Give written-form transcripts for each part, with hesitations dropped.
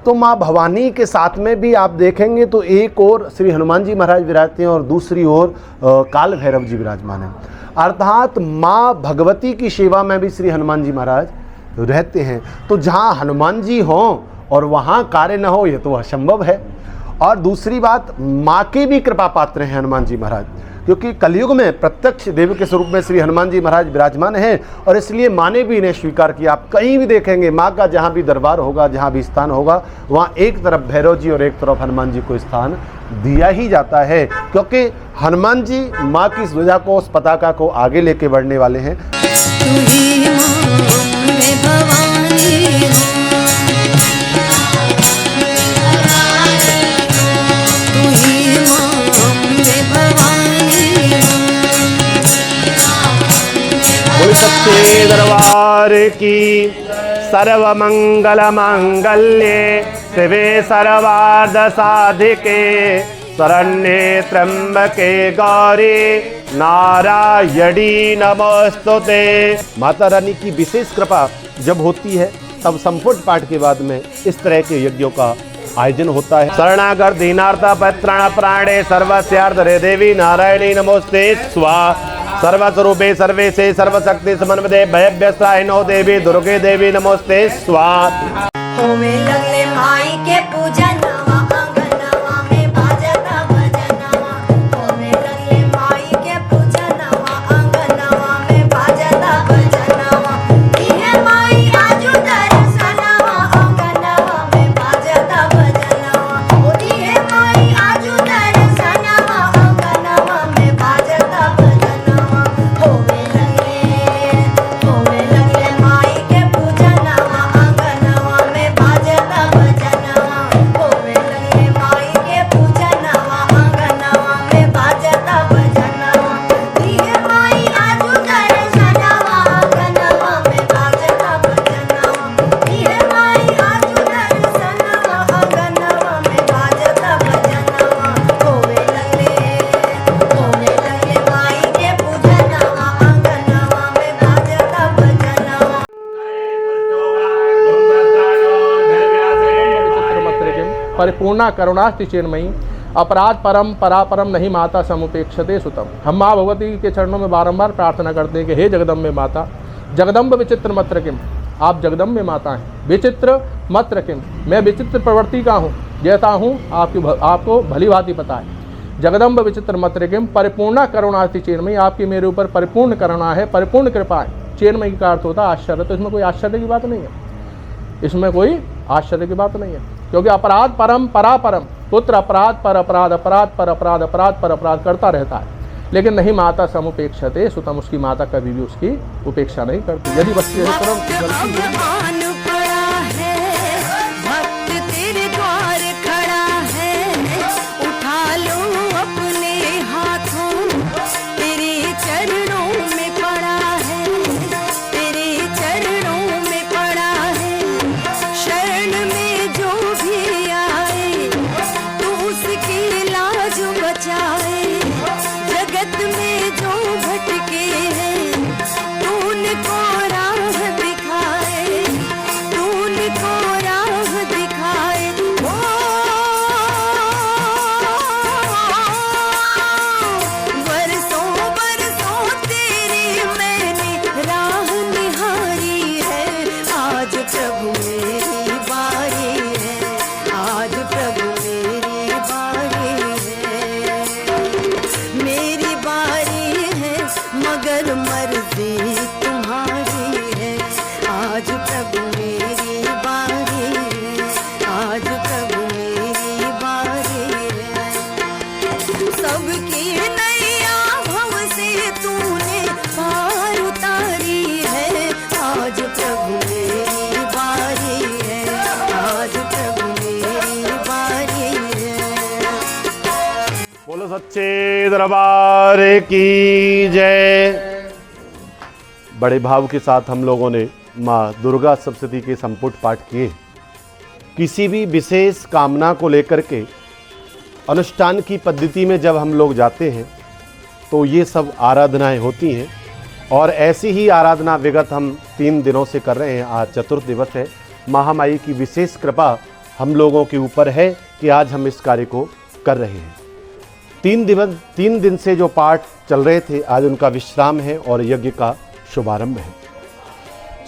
तो माँ भवानी के साथ में भी आप देखेंगे तो एक और श्री हनुमान जी महाराज विराजते हैं और दूसरी ओर काल भैरव जी विराजमान हैं। अर्थात माँ भगवती की सेवा में भी श्री हनुमान जी महाराज रहते हैं। तो जहाँ हनुमान जी हों और वहाँ कार्य न हो, ये तो असंभव है। और दूसरी बात, माँ के भी कृपा पात्र हैं हनुमान जी महाराज, क्योंकि कलयुग में प्रत्यक्ष देव के स्वरूप में श्री हनुमान जी महाराज विराजमान हैं और इसलिए माँ ने भी इन्हें स्वीकार किया। आप कहीं भी देखेंगे माँ का जहाँ भी दरबार होगा, जहाँ भी स्थान होगा, वहाँ एक तरफ भैरव जी और एक तरफ हनुमान जी को स्थान दिया ही जाता है, क्योंकि हनुमान जी माँ की ध्वजा को, उस पताका को आगे लेके बढ़ने वाले हैं। सच्चे दरबार की सर्वमंगल मांगल्ये शिवे सर्वार्थ साधिके शरण्ये त्र्यंबके गौरी नारायणी नमोस्तुते। माता रानी की विशेष कृपा जब होती है तब संपुट पाठ के बाद में इस तरह के यज्ञों का आयोजन होता है। शरणागत दीनार्थ पत्राण प्राणे सर्वस्यार्थ रे देवी नारायणी नमोस्ते स्वाहा। सर्वस्वरूपे सर्वेशे सर्वशक्ति समन्विते भयभ्यस्त्राहिनो देवी दुर्गे देवी नमोस्ते स्वाहा। होवे लगले माई के पूजनवा अंगनवा में बाजता भजनवा। होवे लगले माई के पूजनवा अंगनवा में बाजता भजनवा। इहे माई आजू दर्शनवा अंगनवा में बाजता भजनवा। ओ इहे माई आजू दर्शनवा अंगनवा में बाजता भजनवा। होवे लगले माई के पूजनवा अंगनवा में बाजता भजनवा। होवे लगले माई के पूजनवा अंगनवा में बाजता भजनवा। इहे माई आजू दर्शनवा अंगनवा में बाजता भजनवा। इहे माई आजू दर्शनवा अंगनवा में बाजता भजनवा। होवे लगले माई के पूजनवा अंगनवा में बाजता भजनवा। परिपूर्णा करुणास्ति चिन्मयी अपराध परम परापरम नहीं माता समुपेक्षते सुतम। हम माँ भगवती के चरणों में बारंबार प्रार्थना करते हैं कि हे जगदम्बे माता, जगदम्ब विचित्र मत्र किम, आप जगदम्बे माता हैं, विचित्र मत्र किम, मैं विचित्र प्रवृत्ति का हूँ, जैसा हूँ आपको भली भांति पता है। जगदम्ब विचित्र मत्र किम परिपूर्णा करुणास्ति चिन्मयी, आपकी मेरे ऊपर परिपूर्ण करुणा है, परिपूर्ण कृपा है। चिन्मयी का अर्थ होता है आश्चर्य, तो इसमें कोई आश्चर्य की बात नहीं है, इसमें कोई आश्चर्य की बात नहीं है, क्योंकि अपराध परम परापरम, पुत्र अपराध पर अपराध, अपराध पर अपराध, अपराध पर अपराध करता रहता है, लेकिन नहीं माता समुपेक्षते सुतम, उसकी माता कभी भी उसकी उपेक्षा नहीं करती। यदि बच्चे सच्चे दरबार की जय। बड़े भाव के साथ हम लोगों ने माँ दुर्गा सप्तशती के संपुट पाठ किए। किसी भी विशेष कामना को लेकर के अनुष्ठान की पद्धति में जब हम लोग जाते हैं तो ये सब आराधनाएं होती हैं, और ऐसी ही आराधना विगत हम 3 दिनों से कर रहे हैं। आज चतुर्थ दिवस है। महामाई की विशेष कृपा हम लोगों के ऊपर है कि आज हम इस कार्य को कर रहे हैं। 3 दिन से जो पाठ चल रहे थे, आज उनका विश्राम है और यज्ञ का शुभारंभ है।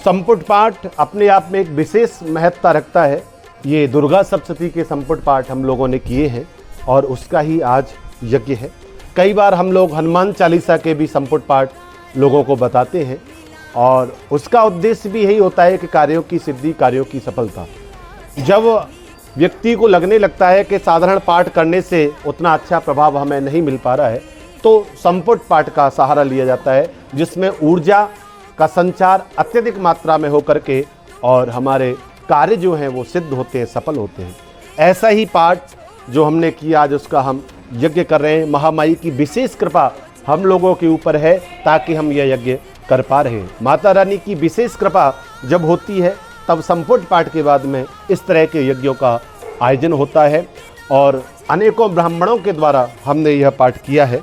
संपुट पाठ अपने आप में एक विशेष महत्ता रखता है। ये दुर्गा सप्तशती के संपुट पाठ हम लोगों ने किए हैं और उसका ही आज यज्ञ है। कई बार हम लोग हनुमान चालीसा के भी संपुट पाठ लोगों को बताते हैं और उसका उद्देश्य भी यही होता है कि कार्यों की सिद्धि, कार्यों की सफलता। जब व्यक्ति को लगने लगता है कि साधारण पाठ करने से उतना अच्छा प्रभाव हमें नहीं मिल पा रहा है, तो संपुट पाठ का सहारा लिया जाता है, जिसमें ऊर्जा का संचार अत्यधिक मात्रा में होकर के और हमारे कार्य जो हैं वो सिद्ध होते हैं, सफल होते हैं। ऐसा ही पाठ जो हमने किया आज, उसका हम यज्ञ कर रहे हैं। महामाई की विशेष कृपा हम लोगों के ऊपर है ताकि हम यह यज्ञ कर पा रहे हैं। माता रानी की विशेष कृपा जब होती है तब संपुट पाठ के बाद में इस तरह के यज्ञों का आयोजन होता है और अनेकों ब्राह्मणों के द्वारा हमने यह पाठ किया है।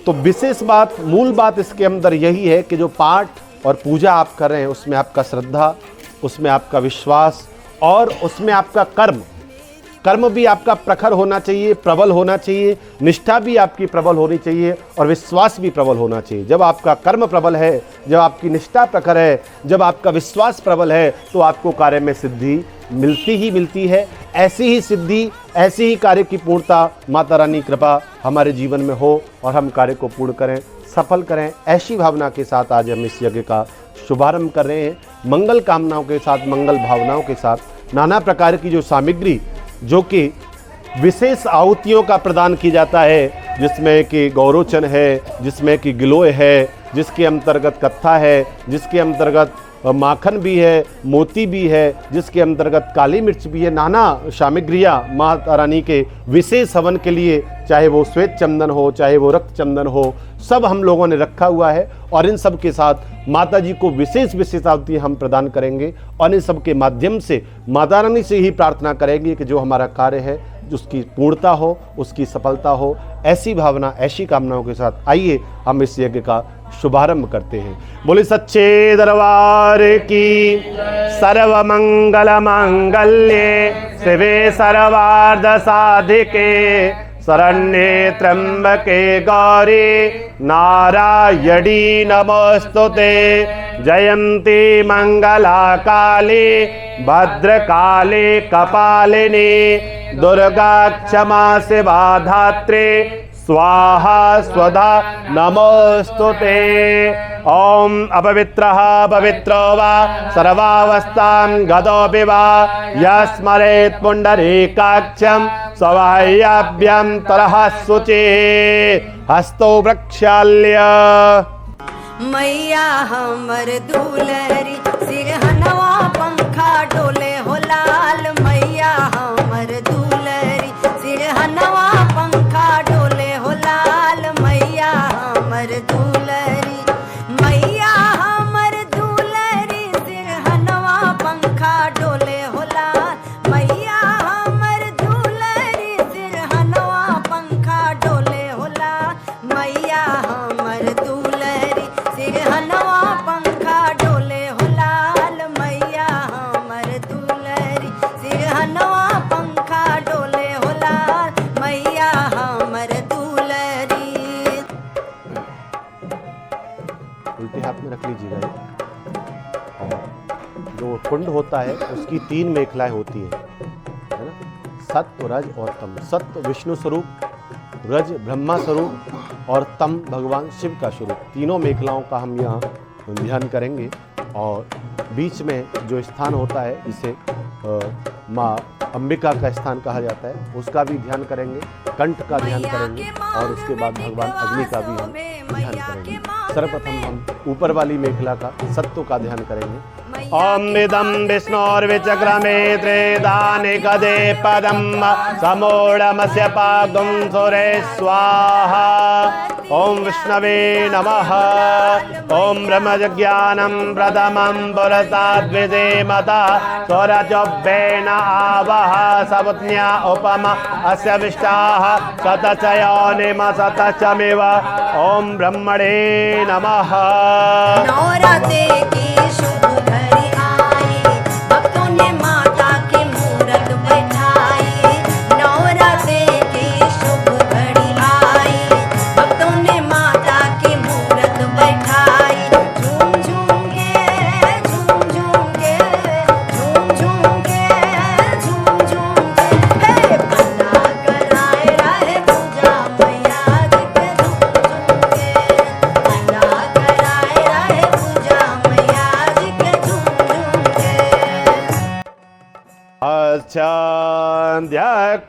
तो विशेष बात, मूल बात इसके अंदर यही है कि जो पाठ और पूजा आप कर रहे हैं उसमें आपका श्रद्धा, उसमें आपका विश्वास और उसमें आपका कर्म भी आपका प्रखर होना चाहिए, प्रबल होना चाहिए, निष्ठा भी आपकी प्रबल होनी चाहिए और विश्वास भी प्रबल होना चाहिए। जब आपका कर्म प्रबल है, जब आपकी निष्ठा प्रखर है, जब आपका विश्वास प्रबल है, तो आपको कार्य में सिद्धि मिलती ही मिलती है। ऐसी ही सिद्धि, ऐसी ही कार्य की पूर्णता माता रानी कृपा हमारे जीवन में हो और हम कार्य को पूर्ण करें, सफल करें। ऐसी भावना के साथ आज हम इस यज्ञ का शुभारंभ कर रहे हैं। मंगल कामनाओं के साथ, मंगल भावनाओं के साथ, नाना प्रकार की जो सामग्री जो कि विशेष आहुतियों का प्रदान किया जाता है, जिसमें कि गौरोचन है, जिसमें कि गिलोय है, जिसके अंतर्गत कत्था है, जिसके अंतर्गत माखन भी है, मोती भी है, जिसके अंतर्गत काली मिर्च भी है। नाना सामग्रियाँ माता रानी के विशेष हवन के लिए, चाहे वो श्वेत चंदन हो, चाहे वो रक्त चंदन हो, सब हम लोगों ने रखा हुआ है और इन सब के साथ माता जी को विशेष आहुति हम प्रदान करेंगे और इन सब के माध्यम से माता रानी से ही प्रार्थना करेंगे कि जो हमारा कार्य है उसकी पूर्णता हो, उसकी सफलता हो। ऐसी भावना, ऐसी कामनाओं के साथ आइए हम इस यज्ञ का शुभारंभ करते हैं। बोले सच्चे दरबार की। सर्व मंगल मांगल्ये शिवे सर्वार्थ साधिके शरण्ये त्र्यंबके गौरी नारायणी नमोस्तुते। जयंती मंगला काली भद्रकाली कपालिनी दुर्गा क्षमा शिवा धात्री स्वाहा स्वधा नमोस्तुते। ओम अपवित्रः पवित्रो वा सर्वावस्थां गतोऽपि वा यस्मरेत् पुण्डरीकाक्षं सवाह्याभ्यं तरः शुचिः हस्तो प्रक्षाल्य। मैया हमर दुलरी सिरहनवा पंखा डोले हो लाल। मैया हमर दुलरी सिरहनवा पंखा डोले हो लाल। मैया हमर दुलरी, मैया हमर दुलरी सिरहनवा पंखा डोले हो लाल। मैया हमर दुलरी सिरहनवा पंखा डोले हो लाल। मैया हमर दुलरी सिरहनवा पंखा डोले हो लाल। मैया हमर दुलरी सिरहनवा पंखा डोले हो लाल। मैया हमर दुलरी। उल्टे हाथ में रख लीजिएगा ये। और जो कुंड होता है उसकी 3 मेखलाएं होती हैं, है ना? सत्व, रज और तम। सत्व विष्णु स्वरूप, रज ब्रह्मा स्वरूप और तम भगवान शिव का स्वरूप। तीनों मेखलाओं का हम यहाँ ध्यान करेंगे और बीच में जो स्थान होता है जिसे माँ अंबिका का स्थान कहा जाता है, उसका भी ध्यान करेंगे, कंठ का ध्यान करेंगे और उसके बाद भगवान अग्नि का भी हम ध्यान करेंगे। सर्वप्रथम हम ऊपर वाली मेखला का, सत्व का ध्यान करेंगे। ओम इदं विष्णोर्विचक्रमे त्रिदानि कदे पदम समूढमस्य पागुं सुरे स्वाहा। ओम विष्णवे नमः। ओम ब्रह्मज्ञानं प्रथमं पुरस्ताद्विधेमता स्वरचोभ्येन आवह सपत्न्या उपमा अस्य विष्टाः सतचयोनिम सतचमिव। ओम ब्रह्मणे नमः। नवरात्रि की शुभ घड़ी आई, भक्तों ने माता की मूरत बैठाई।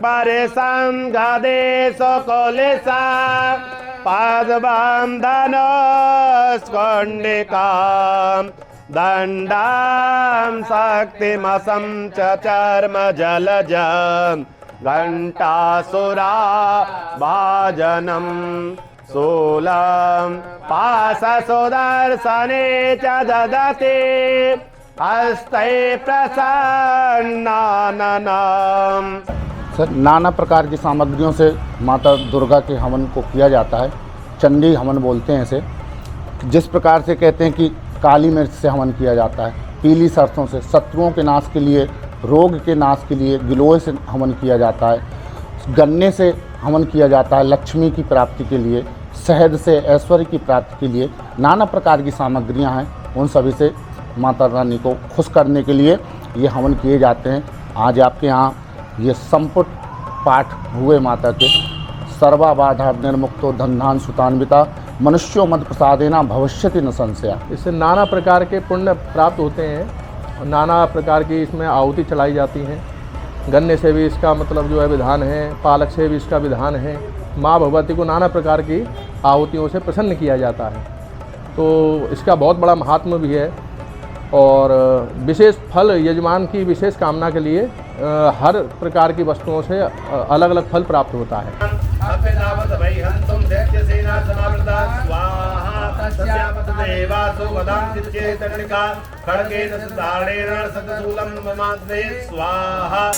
परिसंगदेशो कोलिसा पादबन्धनस्कण्डिकाम् दण्डां शक्तिमसं च चर्म जलजं घण्टासुरा भाजनं शूलं पाशसुदर्शने च ददति हस्ते प्रसन्नाननम्। सर, नाना प्रकार की सामग्रियों से माता दुर्गा के हवन को किया जाता है। चंडी हवन बोलते हैं इसे। जिस प्रकार से कहते हैं कि काली मिर्च से हवन किया जाता है, पीली सरसों से, शत्रुओं के नाश के लिए, रोग के नाश के लिए गिलोय से हवन किया जाता है, गन्ने से हवन किया जाता है लक्ष्मी की प्राप्ति के लिए, शहद से ऐश्वर्य की प्राप्ति के लिए नाना प्रकार की सामग्रियां हैं। उन सभी से माता रानी को खुश करने के लिए ये हवन किए जाते हैं। आज आपके यहाँ ये संपुट पाठ हुए माता के, सर्वा बाधा निर्मुक्तो धनधान सुतान्विता मनुष्यो मद प्रसादेना भविष्यति न संशया। इससे नाना प्रकार के पुण्य प्राप्त होते हैं और नाना प्रकार की इसमें आहुति चलाई जाती हैं। गन्ने से भी इसका मतलब जो है विधान है, पालक से भी इसका विधान है। माँ भगवती को नाना प्रकार की आहुतियों से प्रसन्न किया जाता है, तो इसका बहुत बड़ा महात्म्य भी है। और विशेष फल यजमान की विशेष कामना के लिए हर प्रकार की वस्तुओं से अलग अलग फल प्राप्त होता है। स्वाहा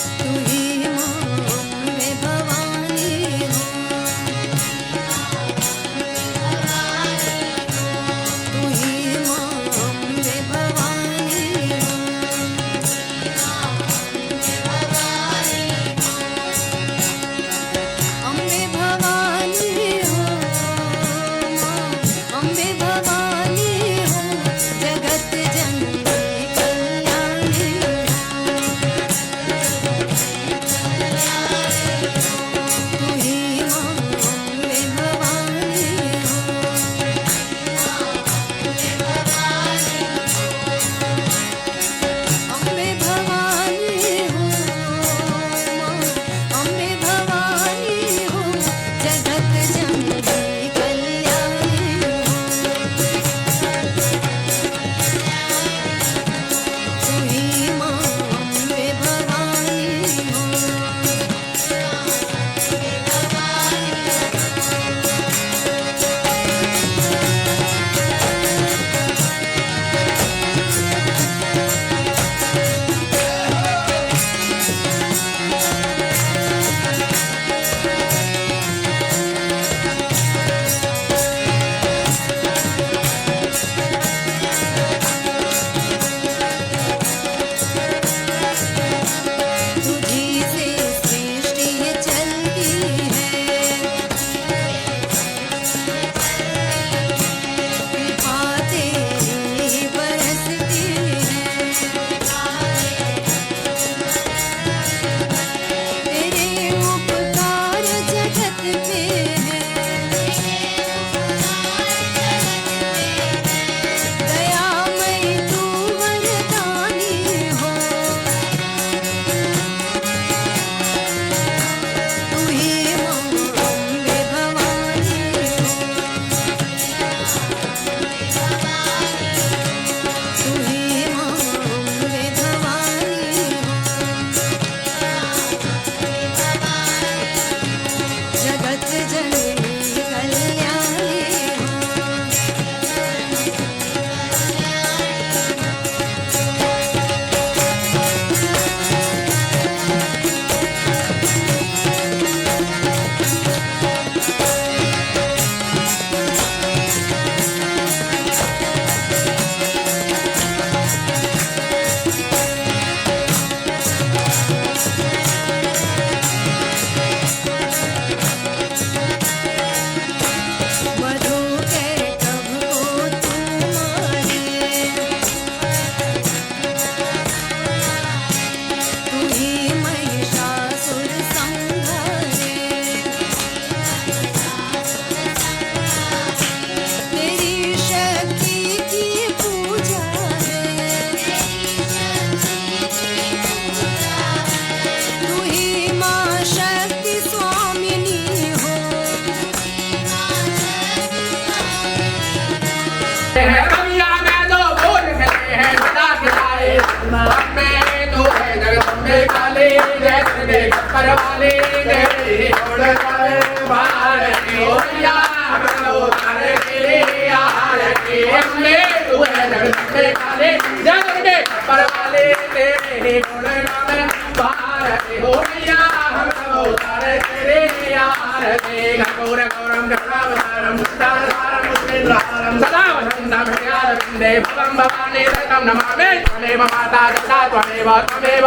पर वाले तेरे गुण गान भारत हो मैया हम सब उतारे तेरे यार दे गौर गौरम गणावतारम मुक्ताधारम मुक्तेन्द्रहारम सदा वसंतम हृदयारविन्दे भवं भवानी ततं नमामि त्वमेव माता गता त्वमेव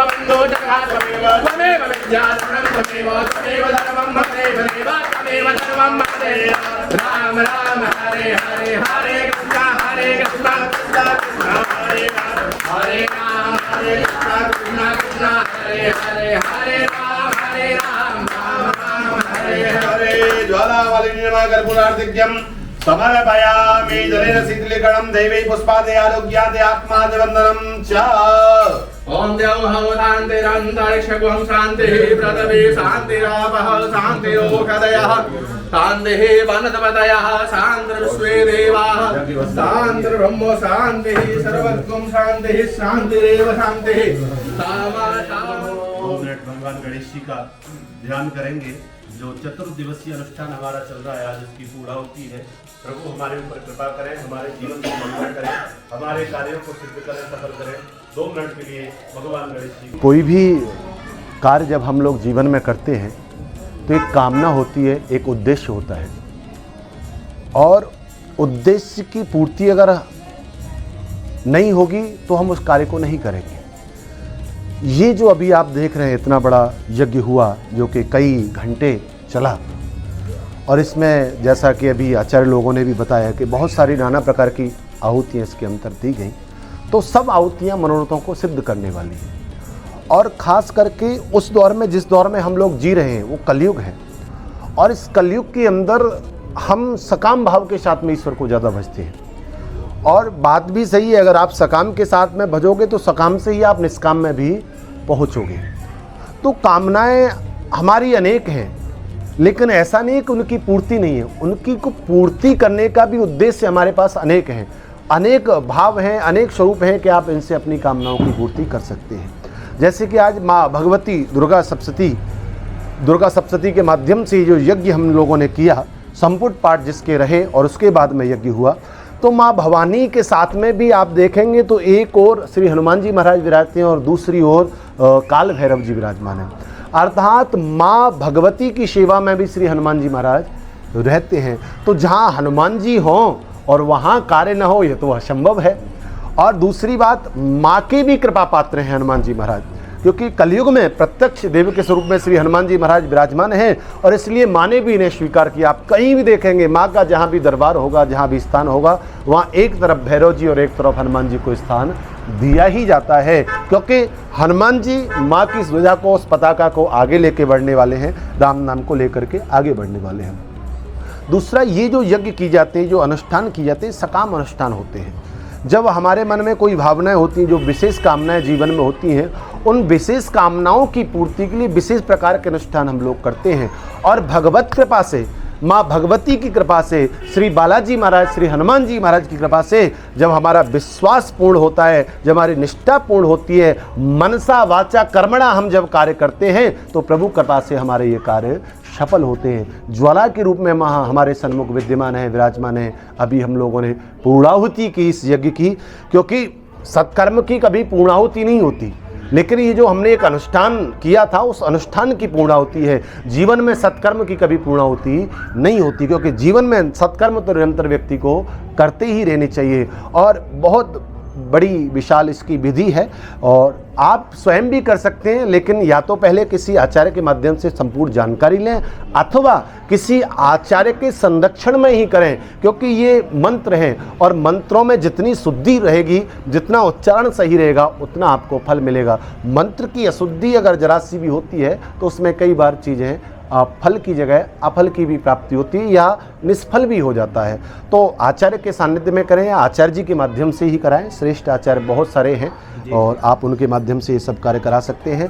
बन्धो जगता त्वमेव विद्याधरं त्वमेव धर्मं ममेव देव त्वमेव सर्वं मम राम राम हरे हरे हरे कृष्ण कृष्ण कृष्ण हरे राम हरे कृष्ण कृष्ण हरे हरे हरे राम राम हरे हरे ज्वालावलिनिर्माकर्पूरार्तिक्यं समर्पयामि जलेन शीतलीकरणं दैवै पुष्पादे आरोग्यादे आत्मादे वन्दनं च ओम देव शांतिरंतरिक्षगुहं शांतिः पृथिवी शांतिरापः शांतिरोषधयः शांतिः वनस्पतयः शान्तिर्विश्वे देवाः शान्तिर्ब्रह्म शांतिः सर्वगुं शांतिः शांतिरेव शांतिः दो मिनट भगवान गणेश जी का ध्यान करेंगे। जो चतुर्दिवसीय अनुष्ठान हमारा चल रहा है, आज इसकी पूर्णाहुति है। प्रभु हमारे ऊपर कृपा करें, हमारे जीवन को मंगल करें, हमारे कार्यों को सिद्ध करें, सफल करें। 2 मिनट के लिए भगवान गणेश जी। कोई भी कार्य जब हम लोग जीवन में करते हैं तो एक कामना होती है, एक उद्देश्य होता है, और उद्देश्य की पूर्ति अगर नहीं होगी तो हम उस कार्य को नहीं करेंगे। ये जो अभी आप देख रहे हैं इतना बड़ा यज्ञ हुआ जो कि कई घंटे चला, और इसमें जैसा कि अभी आचार्य लोगों ने भी बताया कि बहुत सारी नाना प्रकार की आहुतियाँ इसके अंतर दी गई, तो सब आहुतियाँ मनोरथों को सिद्ध करने वाली हैं। और ख़ास करके उस दौर में जिस दौर में हम लोग जी रहे हैं वो कलयुग है, और इस कलयुग के अंदर हम सकाम भाव के साथ में ईश्वर को ज़्यादा भजते हैं। और बात भी सही है, अगर आप सकाम के साथ में भजोगे तो सकाम से ही आप निष्काम में भी पहुंचोगे। तो कामनाएं हमारी अनेक हैं, लेकिन ऐसा नहीं कि उनकी पूर्ति नहीं है, उनकी को पूर्ति करने का भी उद्देश्य हमारे पास अनेक हैं, अनेक भाव हैं, अनेक स्वरूप हैं कि आप इनसे अपनी कामनाओं की पूर्ति कर सकते हैं। जैसे कि आज माँ भगवती दुर्गा सप्तशती के माध्यम से जो यज्ञ हम लोगों ने किया, संपुट पाठ जिसके रहे और उसके बाद में यज्ञ हुआ, तो माँ भवानी के साथ में भी आप देखेंगे तो एक और श्री हनुमान जी महाराज विराजते हैं और दूसरी ओर काल भैरव जी विराजमान हैं। अर्थात माँ भगवती की सेवा में भी श्री हनुमान जी महाराज रहते हैं। तो जहाँ हनुमान जी हों और वहाँ कार्य न हो, ये तो असंभव है। और दूसरी बात, माँ के भी कृपा पात्र हैं हनुमान जी महाराज, क्योंकि कलयुग में प्रत्यक्ष देव के स्वरूप में श्री हनुमान जी महाराज विराजमान हैं, और इसलिए माँ ने भी इन्हें स्वीकार किया। आप कहीं भी देखेंगे माँ का जहाँ भी दरबार होगा, जहाँ भी स्थान होगा, वहाँ एक तरफ भैरव जी और एक तरफ हनुमान जी को स्थान दिया ही जाता है, क्योंकि हनुमान जी माँ की ध्वजा को, उस पताका को आगे लेके बढ़ने वाले हैं, राम नाम को लेकर के आगे बढ़ने वाले हैं। दूसरा, ये जो यज्ञ की जाते हैं, जो अनुष्ठान किए जाते हैं, सकाम अनुष्ठान होते हैं। जब हमारे मन में कोई भावनाएं होती हैं, जो विशेष कामनाएं जीवन में होती हैं, उन विशेष कामनाओं की पूर्ति के लिए विशेष प्रकार के अनुष्ठान हम लोग करते हैं। और भगवत कृपा से, माँ भगवती की कृपा से, श्री बालाजी महाराज, श्री हनुमान जी महाराज की कृपा से जब हमारा विश्वास पूर्ण होता है, जब हमारी निष्ठा पूर्ण होती है, मनसा वाचा कर्मणा हम जब कार्य करते हैं, तो प्रभु कृपा से हमारे ये कार्य सफल होते हैं। ज्वाला के रूप में माँ हमारे सन्मुख विद्यमान है, विराजमान है। अभी हम लोगों ने पूर्णाहुति की इस यज्ञ की, क्योंकि सत्कर्म की कभी पूर्णाहुति नहीं होती, लेकिन ये जो हमने एक अनुष्ठान किया था, उस अनुष्ठान की पूर्णाहुति है। जीवन में सत्कर्म की कभी पूर्णाहुति नहीं होती, क्योंकि जीवन में सत्कर्म तो निरंतर व्यक्ति को करते ही रहने चाहिए। और बहुत बड़ी विशाल इसकी विधि है, और आप स्वयं भी कर सकते हैं, लेकिन या तो पहले किसी आचार्य के माध्यम से संपूर्ण जानकारी लें, अथवा किसी आचार्य के संरक्षण में ही करें, क्योंकि ये मंत्र हैं, और मंत्रों में जितनी शुद्धि रहेगी, जितना उच्चारण सही रहेगा, उतना आपको फल मिलेगा। मंत्र की अशुद्धि अगर जरा सी भी होती है तो उसमें कई बार चीज़ें फल की जगह अफल की भी प्राप्ति होती है, या निष्फल भी हो जाता है। तो आचार्य के सानिध्य में करें या आचार्य जी के माध्यम से ही कराएं। श्रेष्ठ आचार्य बहुत सारे हैं और आप उनके माध्यम से ये सब कार्य करा सकते हैं।